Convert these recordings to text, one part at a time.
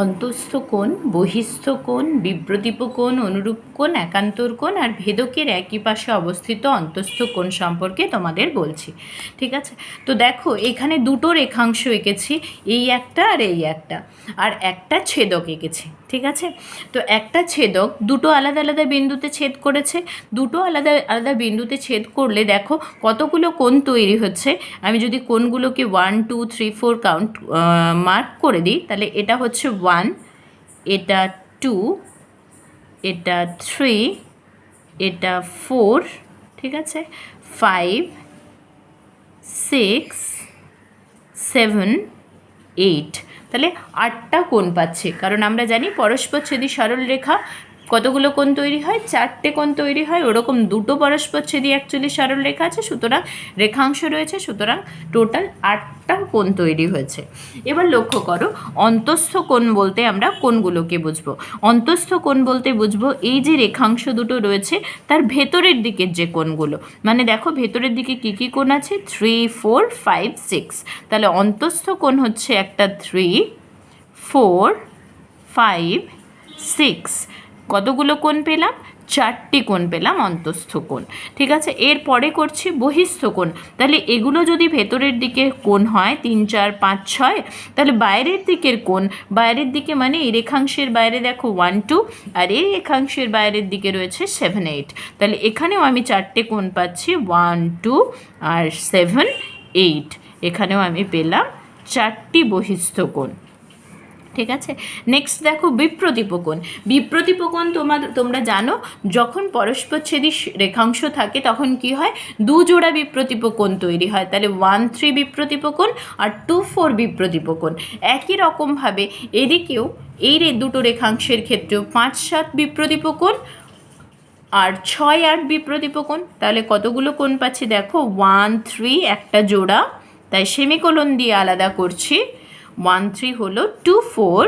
অন্তস্থ কোণ, বহিস্থ কোণ, বিপ্রতীপ কোণ, অনুরূপ কোণ, একান্তর কোণ আর ভেদকের একই পাশে অবস্থিত অন্তস্থ কোণ সম্পর্কে তোমাদের বলছি। ঠিক আছে, তো দেখো এখানে দুটো রেখাংশ এঁকেছি, এই একটা আর এই একটা, আর একটা ছেদক এঁকেছি। ঠিক আছে, তো একটা ছেদক দুটো আলাদা আলাদা বিন্দুতে ছেদ করেছে। দুটো আলাদা আলাদা বিন্দুতে ছেদ করলে দেখো কতগুলো কোণ তৈরি হচ্ছে। আমি যদি কোণগুলোকে 1 2 3 4 কাউন্ট মার্ক করে দিই, তাহলে এটা হচ্ছে 1, এটা 2, এটা 3, এটা 4, ঠিক আছে, 5 6 7 8, তাহলে 8টা কোণ পাচ্ছে। কারণ আমরা জানি পরস্পরচ্ছেদী সরলরেখা কতগুলো কোণ তৈরি হয়, 4টে কোণ তৈরি হয়। ওরকম দুটো পরস্পরচ্ছেদী অ্যাকচুয়ালি সরলরেখা আছে, সুতরাং রেখাংশ রয়েছে, সুতরাং টোটাল 8টা কোণ তৈরি হয়েছে। এবার লক্ষ্য করো, অন্তস্থ কোণ বলতে আমরা কোণগুলোকে বুঝবো। অন্তস্থ কোণ বলতে বুঝবো এই যে রেখাংশ দুটো রয়েছে তার ভেতরের দিকের যে কোণগুলো, মানে দেখো ভেতরের দিকে কী কী কোণ আছে, 3 4 5 6, তাহলে অন্তস্থ কোণ হচ্ছে একটা 3 4 5 6, কতগুলো কোণ পেলাম, 4টি কোণ পেলাম অন্তস্থ কোণ। ঠিক আছে, এরপরে করছি বহিস্থ কোণ। তাহলে এগুলো যদি ভেতরের দিকে কোণ হয় 3 4 5 6, তাহলে বাইরের দিকের কোণ, বাইরের দিকে মানে এই রেখাংশের বাইরে দেখো 1 2, আর এই রেখাংশের বাইরের দিকে রয়েছে 7 8, তাহলে এখানেও আমি 4টে কোণ পাচ্ছি, 1 2 আর 7 8, এখানেও আমি পেলাম 4টি বহিস্থ কোণ। ঠিক আছে, নেক্সট দেখো বিপ্রতীপ কোণ। বিপ্রতীপ কোণ তোমরা জানো, যখন পরস্পরচ্ছেদী রেখাংশ থাকে তখন কি হয়, দু জোড়া বিপ্রতীপ কোণ তৈরি হয়। তাহলে 1 3 বিপ্রতীপ কোণ আর 2 4 বিপ্রতীপ কোণ। একই রকমভাবে এদিকেও এই দুটো রেখাংশের ক্ষেত্রেও 5 7 বিপ্রতীপ কোণ আর 6 8 বিপ্রতীপ কোণ। তাহলে কতগুলো কোণ পাচ্ছি দেখো, 1 3 একটা জোড়া, তাই সেমিকোলন দিয়ে আলাদা করছি। 1 3 হলো 2 4,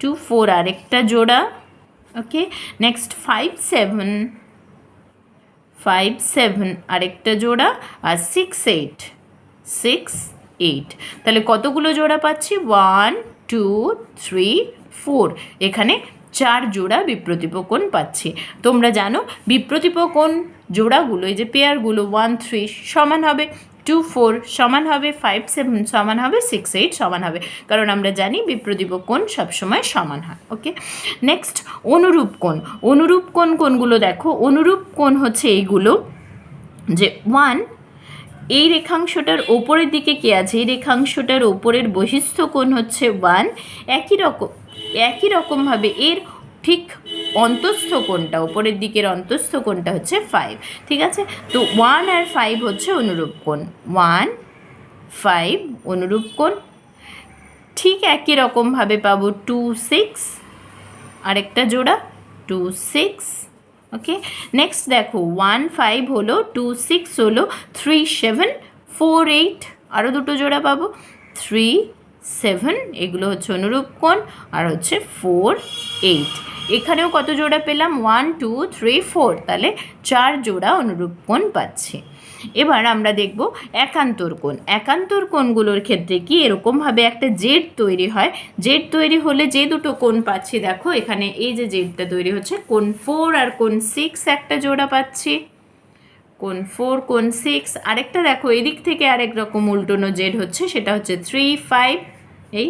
2 4 আরেকটা জোড়া। ওকে, নেক্সট 5 7, 5 7 আরেকটা জোড়া, আর 6 8, 6 8, তাহলে কতগুলো জোড়া পাচ্ছি, 1 2 3 4, এখানে 4 জোড়া বিপ্রতীপ কোণ পাচ্ছি। তোমরা জানো বিপ্রতীপ কোণ জোড়াগুলো, এই যে পেয়ারগুলো 1 3 সমান হবে 2 4 সমান হবে 5 7 সমান হবে 6 8 সমান হবে, কারণ আমরা জানি বিপ্রতীপ কোণ সবসময় সমান হয়। ওকে, নেক্সট অনুরূপ কোণ। অনুরূপ কোণ কোনগুলো দেখো, অনুরূপ কোণ হচ্ছে এইগুলো, যে 1 এই রেখাংশটার ওপরের দিকে কে আছে, এই রেখাংশটার ওপরের বহিস্থ কোণ হচ্ছে 1, একই রকমভাবে এর ঠিক অন্তস্থ কোণটা, ওপরের দিকের অন্তস্থ কোণটা হচ্ছে 5। ঠিক আছে, তো 1 আর 5 হচ্ছে অনুরূপ কোণ, 1 5 অনুরূপ কোণ। ঠিক একই রকমভাবে পাবো 2 6 আরেকটা জোড়া, 2 6। ওকে, নেক্সট দেখো 1 5 হলো, 2 6 হলো, 3 7 4 8 আরও দুটো জোড়া পাবো, 3 7, এগুলো হচ্ছে অনুরূপ কোণ, আর হচ্ছে 4 8। এখানেও কত জোড়া পেলাম, 1 2 3 4, তাহলে 4 জোড়া অনুরূপ কোণ পাচ্ছি। এবার আমরা দেখব একান্তর কোণ। একান্তর কোণগুলোর ক্ষেত্রে কি এরকমভাবে একটা জেড তৈরি হয়। জেড তৈরি হলে যে দুটো কোণ পাচ্ছি দেখো, এখানে এই যে জেডটা তৈরি হচ্ছে, কোণ 4 আর কোণ 6 একটা জোড়া পাচ্ছি, কোণ 4 কোণ 6। আরেকটা দেখো এদিক থেকে আরেক রকম উল্টোনো জেড হচ্ছে, সেটা হচ্ছে 3 5, এই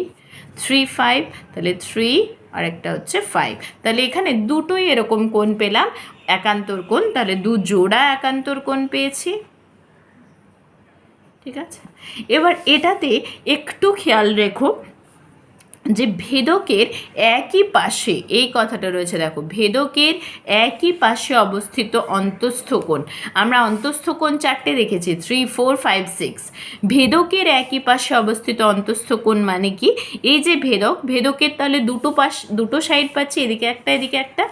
3 5, তাহলে 3 আর একটা হচ্ছে 5, তাহলে এখানে দুটোই এরকম কোণ পেলাম একান্তর কোণ, তাহলে দু জোড়া একান্তর কোণ পেয়েছি। ঠিক আছে, এবার এটাতে একটু খেয়াল রেখো যে ভেদকের একই পাশে, এই কথাটা রয়েছে দেখো, ভেদকের একই পাশে অবস্থিত অন্তস্থ কোণ। আমরা অন্তস্থ কোণ 4টে দেখেছি, 3 4 5 6। ভেদকের একই পাশে অবস্থিত অন্তস্থ কোণ মানে কি, এই যে ভেদকের তাহলে দুটো সাইড পাচ্ছি, এদিকে একটা এদিকে একটা,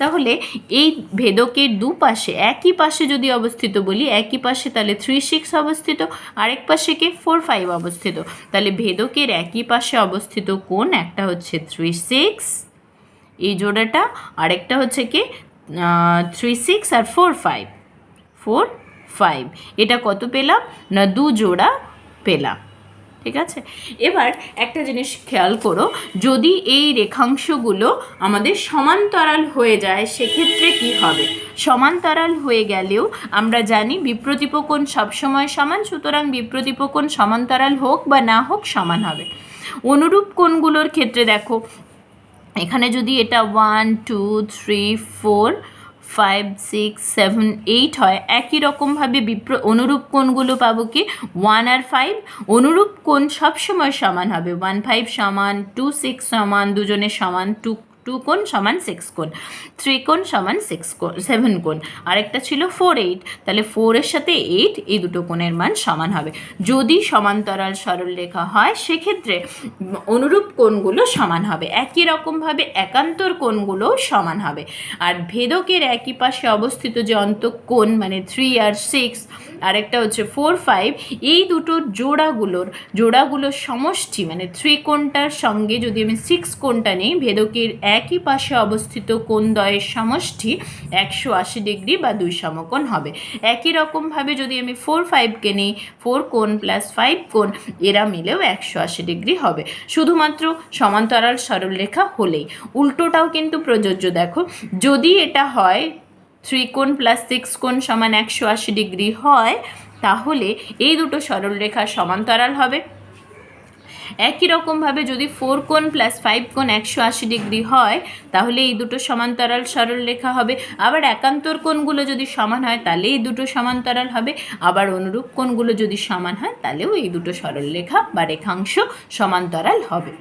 তাহলে এই ভেদকের দুপাশে একই পাশে যদি অবস্থিত বলি, একই পাশে তাহলে 3 6 অবস্থিত, আরেক পাশে কে 4 5 অবস্থিত, তাহলে ভেদকের একই পাশে অবস্থিত কোণ একটা হচ্ছে 3 6 এই জোড়াটা, আরেকটা হচ্ছে কি 3 6 আর 4 5, 4 5, এটা কত পেলাম না, দু জোড়া পেলাম। ঠিক আছে। এবার একটা জিনিস খেয়াল করো, যদি এই রেখাংশগুলো আমাদের সমান্তরাল হয়ে যায় সেক্ষেত্রে কি হবে? সমান্তরাল হয়ে গেলেও আমরা জানি বিপ্রতীপ কোণ সবসময় সমান, সুতরাং বিপ্রতীপ কোণ সমান্তরাল হোক বা না হোক সমান হবে। অনুরূপ কোণগুলোর ক্ষেত্রে দেখো, এখানে যদি এটা 1 2 3 4 5 6 7 8 হয়, একই রকমভাবে অনুরূপ কোণগুলো পাবো কি 1 আর 5। অনুরূপ কোণ সবসময় সমান হবে, 1 5 সমান, 2 6 সমান, দুজনের সমান, 2 কোণ সমান 6 কোণ, 3 কোণ সমান 7 কোণ, আরেকটা ছিল 4 8, তাহলে 4 এর সাথে 8 এই দুটো কোণের মান সমান হবে। যদি সমান্তরাল সরলরেখা হয় সেক্ষেত্রে অনুরূপ কোণগুলো সমান হবে, একই রকমভাবে একান্তর কোণগুলোও সমান হবে। আর ভেদকের একই পাশে অবস্থিত যে অন্তঃকোণ মানে 3 আর 6, আরেকটা হচ্ছে 4 5, এই দুটো জোড়াগুলোর সমষ্টি মানে 3 কোণটার সঙ্গে যদি আমি 6 কোণটা নেই, ভেদকের একই পাশে অবস্থিত কোণদ্বয়ের সমষ্টি 180 ডিগ্রি বা 2 সমকোণ হবে। একই রকমভাবে যদি আমি 4 5কে নিই, 4 কোণ প্লাস 5 কোণ এরা মিলেও 180 ডিগ্রি হবে, শুধুমাত্র সমান্তরাল সরলরেখা হলেই। উল্টোটাও কিন্তু প্রযোজ্য। দেখো, যদি এটা হয় 3 কোণ প্লাস 6 কোণ সমান 180 ডিগ্রি হয়, তাহলে এই দুটো সরলরেখা সমান্তরাল হবে। একই রকমভাবে যদি 4 কোণ প্লাস 5 কোণ 180 ডিগ্রি হয়, তাহলে এই দুটো সমান্তরাল সরলরেখা হবে। আবার একান্তর কোণগুলো যদি সমান হয় তাহলে এই দুটো সমান্তরাল হবে, আবার অনুরূপ কোণগুলো যদি সমান হয় তাহলেও এই দুটো সরলরেখা বা রেখাংশ সমান্তরাল হবে।